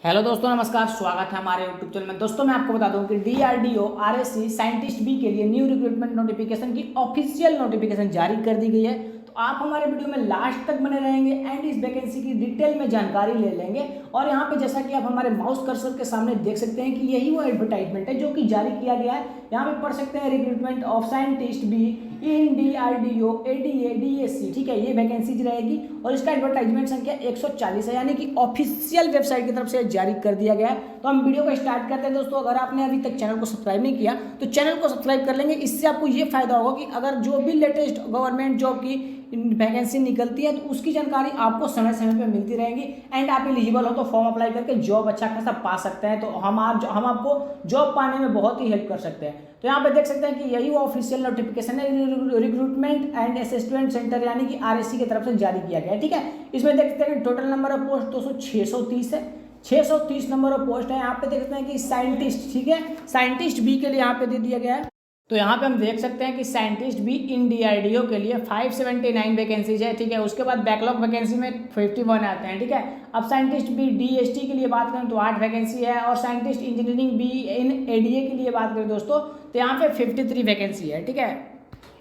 Hello दोस्तों, नमस्कार। स्वागत है हमारे यूट्यूब चैनल में। दोस्तों मैं आपको बता दूं कि डीआरडीओ आरएससी साइंटिस्ट बी के लिए न्यू रिक्रूटमेंट नोटिफिकेशन की ऑफिशियल नोटिफिकेशन जारी कर दी गई है। तो आप हमारे वीडियो में लास्ट तक बने रहेंगे एंड इस वैकेंसी की डिटेल में जानकारी ले लेंगे। और यहाँ पे जैसा कि आप हमारे माउस कर्सर के सामने देख सकते हैं कि यही वो एडवर्टाइजमेंट है जो कि जारी किया गया है। यहाँ पे पढ़ सकते हैं recruitment of scientist be in DRDO ADA DSC. ठीक है, ये वैकेंसीज रहेगी और इसका एडवर्टाइजमेंट संख्या 140 है, यानी कि ऑफिशियल वेबसाइट की तरफ से जारी कर दिया गया है। तो हम वीडियो को स्टार्ट करते हैं। दोस्तों अगर आपने अभी तक चैनल को सब्सक्राइब नहीं किया तो चैनल को सब्सक्राइब कर लेंगे। इससे आपको ये फायदा होगा कि अगर जो भी लेटेस्ट गवर्नमेंट जॉब की वैकेंसी निकलती है तो उसकी जानकारी आपको समय समय पर मिलती रहेगी एंड आप एलिजिबल हो तो फॉर्म अप्लाई करके जॉब अच्छा खासा पा सकते हैं। तो हम आपको जॉब पाने में बहुत ही हेल्प कर सकते हैं। तो यहाँ पे देख सकते हैं कि यही वो ऑफिशियल नोटिफिकेशन है रिक्रूटमेंट एंड असिस्टेंट सेंटर यानी कि आरएससी की तरफ से जारी किया गया है। ठीक है, इसमें देख सकते हैं कि टोटल नंबर ऑफ पोस्ट 630 है। 630 नंबर ऑफ पोस्ट है। यहाँ पे देख सकते हैं कि साइंटिस्ट, ठीक है, साइंटिस्ट बी के लिए यहाँ पे दे दिया गया है। तो यहाँ पे हम देख सकते हैं कि साइंटिस्ट भी इन डीआरडीओ के लिए 579 वैकेंसीज है। ठीक है, उसके बाद बैकलॉग वैकेंसी में 51 आते हैं। ठीक है, अब साइंटिस्ट बी डीएसटी के लिए बात करें तो 8 वैकेंसी है और scientist engineering be in ADA के लिए बात करें दोस्तों तो यहाँ पे 53 वैकेंसी है। ठीक है,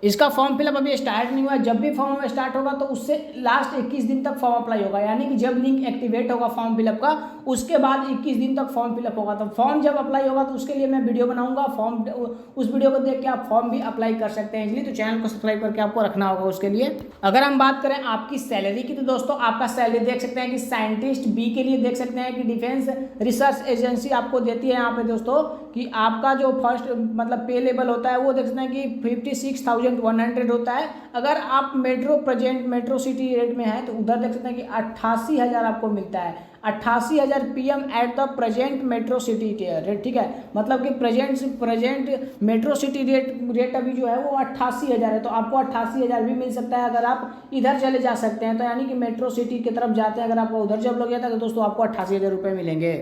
इसका फॉर्म फिलअप अभी स्टार्ट नहीं हुआ। जब भी फॉर्म स्टार्ट होगा तो उससे लास्ट 21 दिन तक फॉर्म अप्लाई होगा, यानी कि जब लिंक एक्टिवेट होगा फॉर्म फिलअप का उसके बाद 21 दिन तक फॉर्म फिलअप होगा। तो फॉर्म जब अप्लाई होगा तो उसके लिए मैं वीडियो बनाऊंगा। फॉर्म उस वीडियो को देख के आप फॉर्म भी अप्लाई कर सकते हैं इजीली। तो चैनल को सब्सक्राइब करके आपको रखना होगा उसके लिए। अगर हम बात करें आपकी सैलरी की तो दोस्तों आपका सैलरी देख सकते हैं कि साइंटिस्ट बी के लिए देख सकते हैं कि डिफेंस रिसर्च एजेंसी आपको देती है यहाँ पे दोस्तों कि आपका जो फर्स्ट मतलब पे लेवल होता है वो देख सकते हैं कि 56,100 होता है। अगर आप मेट्रो सिटी रेट में है तो उधर देख सकते हैं कि 88,000 आपको मिलता है। 88,000 PM at the present metro city rate. ठीक है, मतलब कि प्रेजेंट मेट्रो सिटी रेट अभी जो है वो 88,000 है। तो आपको 88,000 भी मिल सकता है अगर आप इधर चले जा सकते हैं। तो यानी कि मेट्रो सिटी की तरफ जाते हैं, अगर आपको उधर जॉब लग जाता है तो दोस्तों आपको 88,000 रुपये मिलेंगे।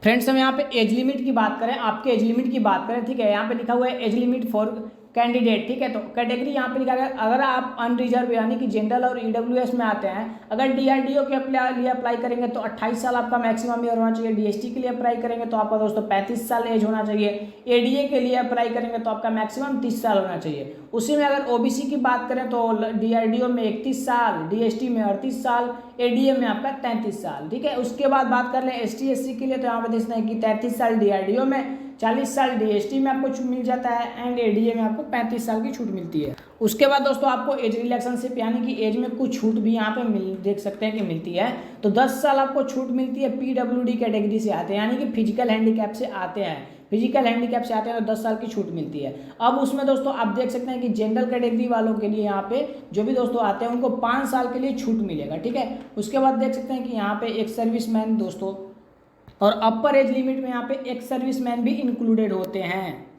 फ्रेंड्स हम यहाँ पे एज लिमिट की बात करें, आपके एज लिमिट की बात करें, ठीक है, यहाँ पे लिखा हुआ है एज लिमिट फॉर कैंडिडेट। ठीक है, तो कैटेगरी यहाँ पे लिखा गया अगर आप अनरिजर्व यानी कि जनरल और ईडब्ल्यूएस में आते हैं, अगर डीआरडीओ के लिए अप्लाई करेंगे तो 28 साल आपका मैक्सिमम ईयर होना चाहिए। डीएसटी के लिए अप्लाई करेंगे तो आपका दोस्तों 35 साल एज होना चाहिए। एडीए के लिए अप्लाई करेंगे तो आपका मैक्सिमम 30 साल होना चाहिए। उसी में अगर ओबीसी की बात करें तो डीआरडीओ में 31 साल, डीएसटी में 38 साल, एडीए में आपका 33 साल। ठीक है, उसके बाद बात कर लें एसटी एससी के लिए तो यहाँ पे देखते हैं कि 33 साल डीआरडीओ में, 40 साल डीएसटी में आपको छूट मिल जाता है एंड एडीए में आपको 35 साल की छूट मिलती है। उसके बाद दोस्तों आपको एज रिलैक्सेशनशिप यानी कि एज में कुछ छूट भी यहाँ पे देख सकते हैं कि मिलती है। तो 10 साल आपको छूट मिलती है पीडब्ल्यूडी कैटेगरी से आते हैं, यानी कि फिजिकल हैंडीकैप से आते हैं। फिजिकल हैंडीकैप से आते हैं तो 10 साल की छूट मिलती है। अब उसमें दोस्तों आप देख सकते हैं कि जनरल कैटेगरी वालों के लिए यहाँ पे जो भी दोस्तों आते हैं उनको 5 साल के लिए छूट मिलेगा। ठीक है, उसके बाद देख सकते हैं कि यहाँ पे एक सर्विसमैन दोस्तों और अपर एज लिमिट में यहाँ पे एक सर्विसमैन भी इंक्लूडेड होते हैं।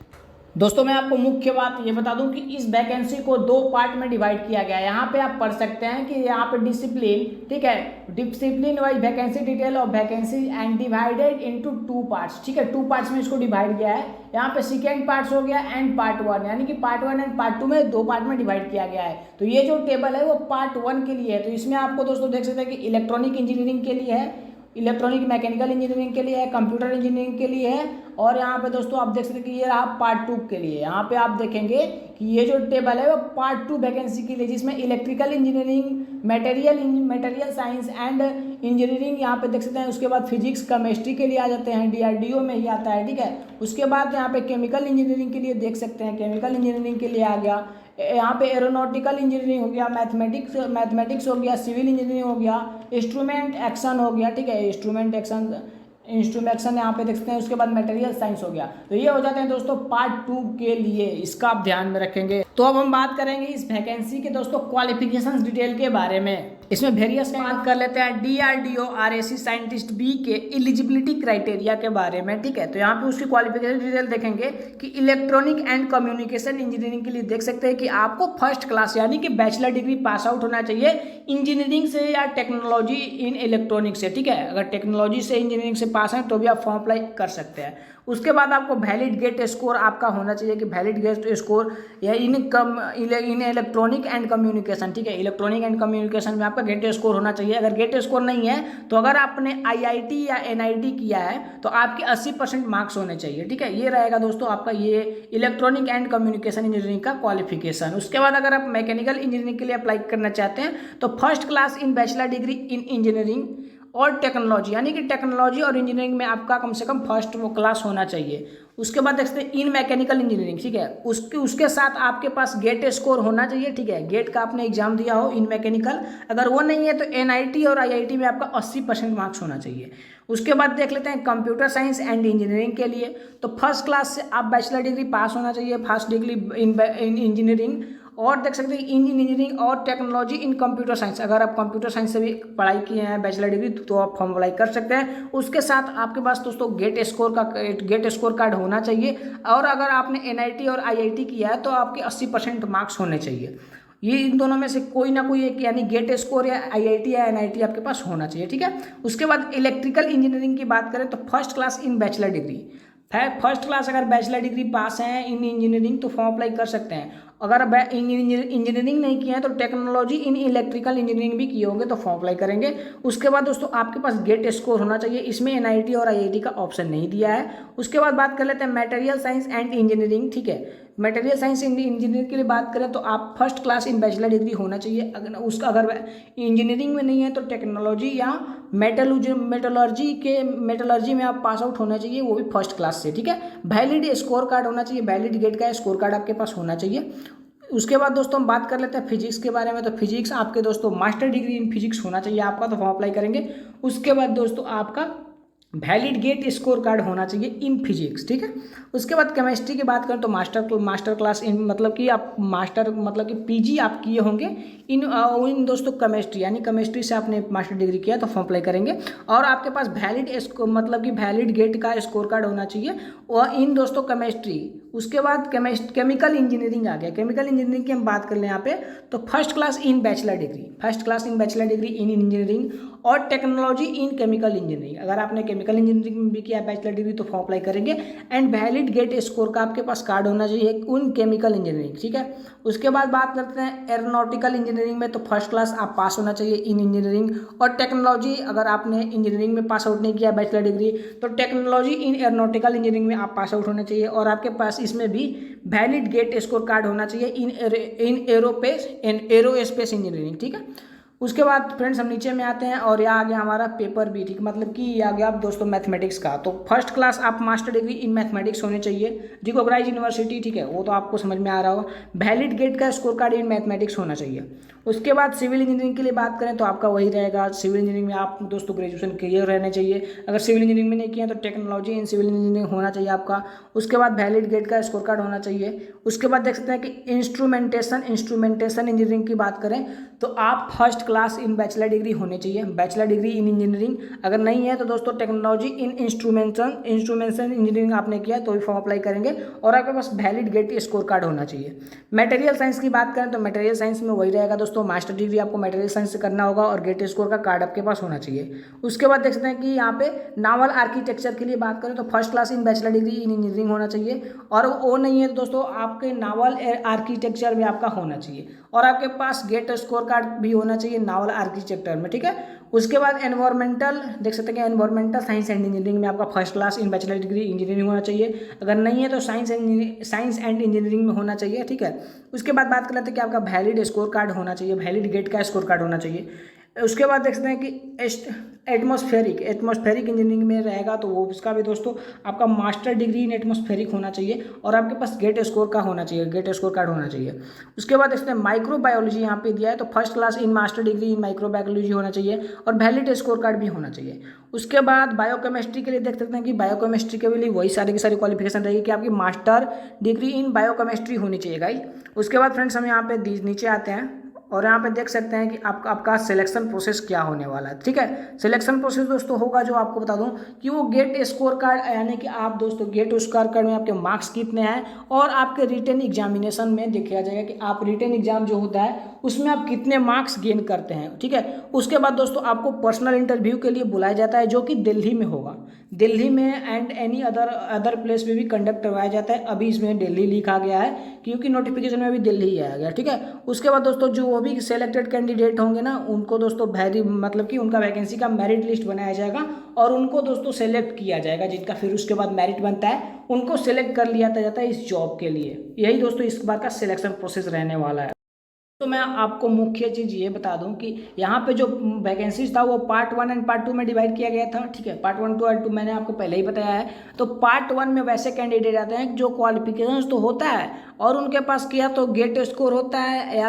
दोस्तों मैं आपको मुख्य बात ये बता दूं कि इस वैकेंसी को 2 पार्ट में डिवाइड किया गया है। यहाँ पे आप पढ़ सकते हैं कि यहाँ पे डिसिप्लिन, ठीक है, discipline wise vacancy detail of vacancy and divided into 2 parts. ठीक है, 2 पार्ट्स में इसको डिवाइड किया है। यहाँ पे सेकेंड पार्ट्स हो गया एंड पार्ट 1, यानी कि पार्ट 1 एंड पार्ट 2 में 2 पार्ट में डिवाइड किया गया है। तो ये जो टेबल है वो पार्ट 1 के लिए है। तो इसमें आपको दोस्तों देख सकते हैं कि इलेक्ट्रॉनिक इंजीनियरिंग के लिए है, इलेक्ट्रॉनिक मैकेनिकल इंजीनियरिंग के लिए है, कंप्यूटर इंजीनियरिंग के लिए है और यहाँ पे दोस्तों आप देख सकते हैं कि ये रहा पार्ट 2 के लिए। यहाँ पे आप देखेंगे कि ये जो टेबल है वो पार्ट 2 वैकेंसी के लिए, जिसमें electrical engineering, material science and engineering यहाँ पे देख सकते हैं। उसके बाद फिजिक्स केमिस्ट्री के लिए आ जाते हैं, डीआरडीओ में ही आता है। ठीक है, उसके बाद यहाँ पे केमिकल इंजीनियरिंग के लिए देख सकते हैं, केमिकल इंजीनियरिंग के लिए आ गया। यहाँ पे एरोनॉटिकल इंजीनियरिंग हो गया, मैथमेटिक्स हो गया, सिविल इंजीनियरिंग हो गया, इंस्ट्रूमेंट एक्शन हो गया। ठीक है, इंस्ट्रूमेंट एक्शन यहाँ पे देख सकते हैं। उसके बाद मटेरियल साइंस हो गया। तो ये हो जाते हैं दोस्तों पार्ट 2 के लिए, इसका आप ध्यान में रखेंगे। तो अब हम बात करेंगे इस वैकेंसी के दोस्तों क्वालिफिकेशंस डिटेल के बारे में। इसमें वेरियस बात कर लेते हैं डीआरडीओ आरएससी साइंटिस्ट बी के एलिजिबिलिटी क्राइटेरिया के बारे में। ठीक है, तो यहाँ पे उसकी क्वालिफिकेशन डिटेल देखेंगे कि इलेक्ट्रॉनिक एंड कम्युनिकेशन इंजीनियरिंग के लिए देख सकते हैं कि आपको फर्स्ट क्लास यानी कि बैचलर डिग्री पास आउट होना चाहिए इंजीनियरिंग से या टेक्नोलॉजी इन इलेक्ट्रॉनिक से। ठीक है, अगर टेक्नोलॉजी से इंजीनियरिंग से पास हैं तो भी आप फॉर्म अप्लाई कर सकते हैं। उसके बाद आपको वैलिड गेट स्कोर आपका होना चाहिए कि वैलिड गेट स्कोर या इन इलेक्ट्रॉनिक एंड कम्युनिकेशन, ठीक है, इलेक्ट्रॉनिक एंड कम्युनिकेशन में आपका गेट स्कोर होना चाहिए। अगर गेट स्कोर नहीं है तो अगर आपने IIT या NIT किया है तो आपके 80% मार्क्स होने चाहिए, ठीक है। ये रहेगा दोस्तों आपका ये इलेक्ट्रॉनिक एंड कम्युनिकेशन इंजीनियरिंग का क्वालिफिकेशन। उसके बाद अगर आप मैकेनिकल इंजीनियरिंग के लिए अप्लाई करना चाहते हैं तो first class in bachelor degree in engineering और टेक्नोलॉजी, यानी कि टेक्नोलॉजी और इंजीनियरिंग में आपका कम से कम फर्स्ट वो क्लास होना चाहिए। उसके बाद देखते हैं इन मैकेनिकल इंजीनियरिंग, ठीक है, उसके साथ आपके पास गेट स्कोर होना चाहिए, ठीक है, गेट का आपने एग्जाम दिया हो इन मैकेनिकल। अगर वो नहीं है तो NIT और IIT में आपका 80% मार्क्स होना चाहिए। उसके बाद देख लेते हैं कंप्यूटर साइंस एंड इंजीनियरिंग के लिए, तो फर्स्ट क्लास से आप बैचलर डिग्री पास होना चाहिए, फर्स्ट डिग्री इन इंजीनियरिंग, और देख सकते हैं इन इंजीनियरिंग और टेक्नोलॉजी इन कंप्यूटर साइंस। अगर आप कंप्यूटर साइंस से भी पढ़ाई किए हैं बैचलर डिग्री तो आप फॉर्म अप्लाई कर सकते हैं। उसके साथ आपके पास दोस्तों गेट स्कोर कार्ड होना चाहिए, और अगर आपने NIT और IIT किया है तो आपके 80% मार्क्स होने चाहिए। ये इन दोनों में से कोई ना कोई एक, यानी गेट स्कोर या IIT या NIT आपके पास होना चाहिए, ठीक है। उसके बाद इलेक्ट्रिकल इंजीनियरिंग की बात करें तो first class in bachelor degree है, फर्स्ट क्लास अगर बैचलर डिग्री पास हैं इन इंजीनियरिंग तो फॉर्म अप्लाई कर सकते हैं। अगर इंजीनियरिंग नहीं किया है तो टेक्नोलॉजी इन इलेक्ट्रिकल इंजीनियरिंग भी किए होंगे तो फॉर्म अप्लाई करेंगे। उसके बाद दोस्तों आपके पास गेट स्कोर होना चाहिए, इसमें NIT और IIT का ऑप्शन नहीं दिया है। उसके बाद बात कर लेते हैं मटेरियल साइंस एंड इंजीनियरिंग, ठीक है, मटेरियल साइंस इंजीनियरिंग के लिए बात करें तो आप first class in bachelor degree होना चाहिए। अगर इंजीनियरिंग में नहीं है तो टेक्नोलॉजी या मेटलर्जी में आप पास आउट होना चाहिए, वो भी फर्स्ट क्लास से, ठीक है। वैलिड स्कोर कार्ड होना चाहिए, वैलिड गेट का स्कोर कार्ड आपके पास होना चाहिए। उसके बाद दोस्तों हम बात कर लेते हैं फिजिक्स के बारे में, तो फिजिक्स आपके दोस्तों मास्टर डिग्री इन फिजिक्स होना चाहिए आपका, तो फॉर्म अप्लाई करेंगे। उसके बाद दोस्तों आपका वैलिड गेट स्कोर कार्ड होना चाहिए इन फिजिक्स, ठीक है। उसके बाद केमिस्ट्री की बात करें तो मास्टर क्लास इन, मतलब कि आप PG आप किए होंगे इन दोस्तों केमिस्ट्री, यानी केमिस्ट्री से आपने मास्टर डिग्री किया तो फॉर्म अप्लाई करेंगे। और आपके पास वैलिड गेट का स्कोर कार्ड होना चाहिए और इन दोस्तों केमिस्ट्री। उसके बाद केमिकल इंजीनियरिंग आ गया, केमिकल इंजीनियरिंग की हम बात कर लें यहाँ पे तो first class in bachelor degree in engineering और टेक्नोलॉजी इन केमिकल इंजीनियरिंग। अगर आपने केमिकल इंजीनियरिंग में भी किया बैचलर डिग्री तो फॉर्म अप्लाई करेंगे। एंड वैलिड गेट स्कोर का आपके पास कार्ड होना चाहिए उन केमिकल इंजीनियरिंग, ठीक है। उसके बाद बात करते हैं एरोनॉटिकल इंजीनियरिंग में, तो फर्स्ट क्लास आप पास होना चाहिए इन इंजीनियरिंग और टेक्नोलॉजी। अगर आपने इंजीनियरिंग में पास आउट नहीं किया बैचलर डिग्री तो टेक्नोलॉजी इन एरोनॉटिकल इंजीनियरिंग में आप पास आउट होने चाहिए, और आपके पास इसमें भी वैलिड गेट स्कोर कार्ड होना चाहिए इन एरोस्पेस इंजीनियरिंग, ठीक है। उसके बाद फ्रेंड्स हम नीचे में आते हैं और यहाँ आ गया हमारा पेपर भी, ठीक, मतलब कि ये आ गया आप दोस्तों मैथमेटिक्स का। तो फर्स्ट क्लास आप मास्टर डिग्री इन मैथमेटिक्स होने चाहिए, रिकॉग्नाइज यूनिवर्सिटी, ठीक है, वो तो आपको समझ में आ रहा होगा। वैलिड गेट का स्कोर कार्ड इन मैथमेटिक्स होना चाहिए। उसके बाद सिविल इंजीनियरिंग के लिए बात करें तो आपका वही रहेगा, सिविल इंजीनियरिंग में आप दोस्तों ग्रेजुएशन क्लियर रहने चाहिए। अगर सिविल इंजीनियरिंग में नहीं किया तो टेक्नोलॉजी इन सिविल इंजीनियरिंग होना चाहिए आपका। उसके बाद वैलिड गेट का स्कोर कार्ड होना चाहिए। उसके बाद देख सकते हैं कि इंस्ट्रूमेंटेशन इंजीनियरिंग की बात करें तो आप first class in bachelor degree होनी चाहिए, बैचलर डिग्री इन इंजीनियरिंग। अगर नहीं है तो दोस्तों टेक्नोलॉजी इन इंस्ट्रूमेंटेशन इंजीनियरिंग आपने किया तो भी फॉर्म अप्लाई करेंगे, और आपके पास वैलिड गेट स्कोर कार्ड होना चाहिए। मटेरियल साइंस की बात करें तो मटेरियल साइंस में वही रहेगा दोस्तों, मास्टर डिग्री आपको मटेरियल साइंस से करना होगा और गेट स्कोर का कार्ड आपके पास होना चाहिए। उसके बाद देख सकते हैं कि यहाँ पे नावल आर्किटेक्चर के लिए बात करें तो first class in bachelor degree in engineering होना चाहिए, और वो नहीं है तो दोस्तों आपके नावल आर्किटेक्चर में आपका होना चाहिए, और आपके पास गेट स्कोर कार्ड भी होना चाहिए नावल आर्किटेक्चर में, ठीक है। उसके बाद एनवायरमेंटल देख सकते हैं कि एनवायरमेंटल साइंस एंड इंजीनियरिंग में आपका first class in bachelor degree engineering होना चाहिए। अगर नहीं है तो साइंस एंड इंजीनियरिंग में होना चाहिए, ठीक है। उसके बाद बात कर लेते हैं कि आपका वैलिड स्कोर कार्ड होना चाहिए, वैलिड गेट का स्कोर कार्ड होना चाहिए। उसके बाद देख सकते हैं कि एटमॉस्फेरिक इंजीनियरिंग में रहेगा तो वो उसका भी दोस्तों आपका मास्टर डिग्री इन एटमॉस्फेरिक होना चाहिए, और आपके पास गेट स्कोर का होना चाहिए, गेट स्कोर कार्ड होना चाहिए। उसके बाद देखते हैं माइक्रोबायोलॉजी यहाँ पे दिया है तो first class in master degree in microbiology होना चाहिए, और वैलिड स्कोर कार्ड भी होना चाहिए। उसके बाद बायोकेमिस्ट्री के लिए देख सकते हैं कि बायोकेमिस्ट्री के लिए वही सारी की सारी क्वालिफिकेशन रहेगी कि आपकी मास्टर डिग्री इन बायोकेमिस्ट्री होनी चाहिए गाइस। उसके बाद फ्रेंड्स हम यहाँ पे नीचे आते हैं और यहाँ पे देख सकते हैं कि आपका सिलेक्शन प्रोसेस क्या होने वाला है। ठीक है, सिलेक्शन प्रोसेस दोस्तों होगा जो आपको बता दूं कि वो गेट स्कोर कार्ड, यानी कि आप दोस्तों गेट स्कोर कार्ड में आपके मार्क्स कितने हैं और आपके रिटन एग्जामिनेशन में देखा जाएगा कि आप रिटन एग्जाम जो होता है उसमें आप कितने मार्क्स गेन करते हैं। ठीक है, उसके बाद दोस्तों आपको पर्सनल इंटरव्यू के लिए बुलाया जाता है जो कि दिल्ली में होगा, दिल्ली में एंड एनी अदर प्लेस में भी कंडक्ट करवाया जाता है। अभी इसमें दिल्ली लिखा गया है क्योंकि नोटिफिकेशन में भी दिल्ली ही आया गया। ठीक है, उसके बाद दोस्तों जो वो भी सिलेक्टेड कैंडिडेट होंगे ना, उनको दोस्तों मतलब कि उनका वैकेंसी का मेरिट लिस्ट बनाया जाएगा और उनको दोस्तों सेलेक्ट किया जाएगा, जिनका फिर उसके बाद मेरिट बनता है उनको सेलेक्ट कर लिया जाता है इस जॉब के लिए। यही दोस्तों इस बार का सिलेक्शन प्रोसेस रहने वाला है। तो मैं आपको मुख्य चीज़ ये बता दूं कि यहाँ पे जो वैकेंसीज था वो पार्ट 1 एंड पार्ट 2 में डिवाइड किया गया था। ठीक है, पार्ट 1 टू पार्ट 2 मैंने आपको पहले ही बताया है। तो पार्ट 1 में वैसे कैंडिडेट आते हैं जो क्वालिफिकेशंस तो होता है और उनके पास क्या तो गेट स्कोर होता है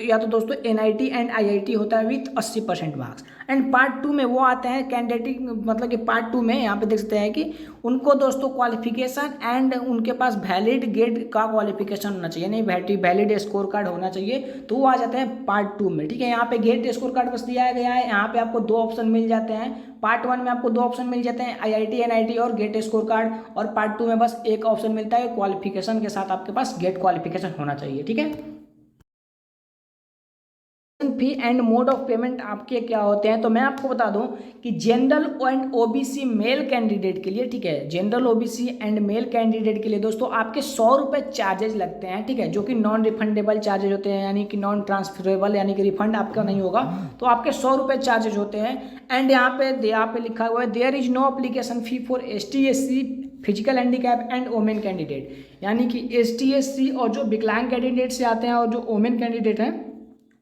या तो दोस्तों NIT एंड IIT होता है विथ 80% मार्क्स। एंड पार्ट 2 में वो आते हैं कैंडिडेट, मतलब कि पार्ट 2 में यहाँ पे देख सकते हैं कि उनको दोस्तों क्वालिफिकेशन एंड उनके पास वैलिड गेट का क्वालिफिकेशन होना चाहिए, नहीं वैलिड स्कोर कार्ड होना चाहिए, तो वो आ जाते हैं पार्ट 2 में। ठीक है, यहाँ पे गेट स्कोर कार्ड बस दिया गया है। यहाँ पे आपको 2 ऑप्शन मिल जाते हैं, पार्ट 1 में आपको 2 ऑप्शन मिल जाते हैं, IIT NIT और गेट स्कोर कार्ड, और पार्ट 2 में बस एक ऑप्शन मिलता है, क्वालिफिकेशन के साथ आपके पास गेट क्वालिफिकेशन होना चाहिए। ठीक है, fee and mode of payment आपके क्या होते हैं, तो मैं आपको बता दूं कि general and OBC male candidate के लिए, ठीक है, general OBC and male candidate के लिए दोस्तों आपके 100 रुपये चार्जेज लगते हैं। ठीक है, जो कि नॉन रिफंडेबल चार्जेज होते हैं, यानी कि नॉन ट्रांसफरेबल, यानी कि रिफंड आपका नहीं होगा, तो आपके 100 रुपये चार्जेज होते हैं। एंड यहाँ पे लिखा हुआ है there is no application fee for ST SC physical handicap and women candidate, यानी कि ST SC और जो विकलांग कैंडिडेट से आते हैं और जो वोमेन कैंडिडेट हैं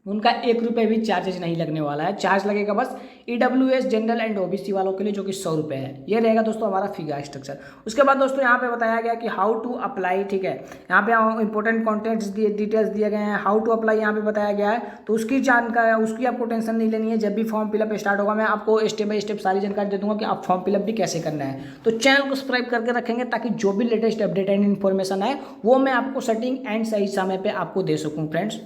उनका 1 रुपये भी चार्जेज नहीं लगने वाला है। चार्ज लगेगा बस EWS जनरल एंड OBC वालों के लिए, जो कि 100 रुपये है। ये रहेगा दोस्तों हमारा फी का स्ट्रक्चर। उसके बाद दोस्तों यहाँ पे बताया गया कि हाउ टू अप्लाई। ठीक है, यहाँ पे इंपॉर्टेंट कॉन्टेक्ट्स डिटेल्स दिए गए हैं, हाउ टू अप्लाई यहाँ पे बताया गया है, तो उसकी जानकारी, उसकी आपको टेंशन नहीं लेनी है। जब भी फॉर्म फिलअप स्टार्ट होगा मैं आपको स्टेप बाय स्टेप सारी जानकारी दे दूंगा कि आप फॉर्म फिलअप भी कैसे करना है। तो चैनल को सब्सक्राइब करके रखेंगे ताकि जो भी लेटेस्ट अपडेट एंड इन्फॉर्मेशन है वो मैं आपको सेटिंग एंड सही समय पर आपको दे सकूँ फ्रेंड्स।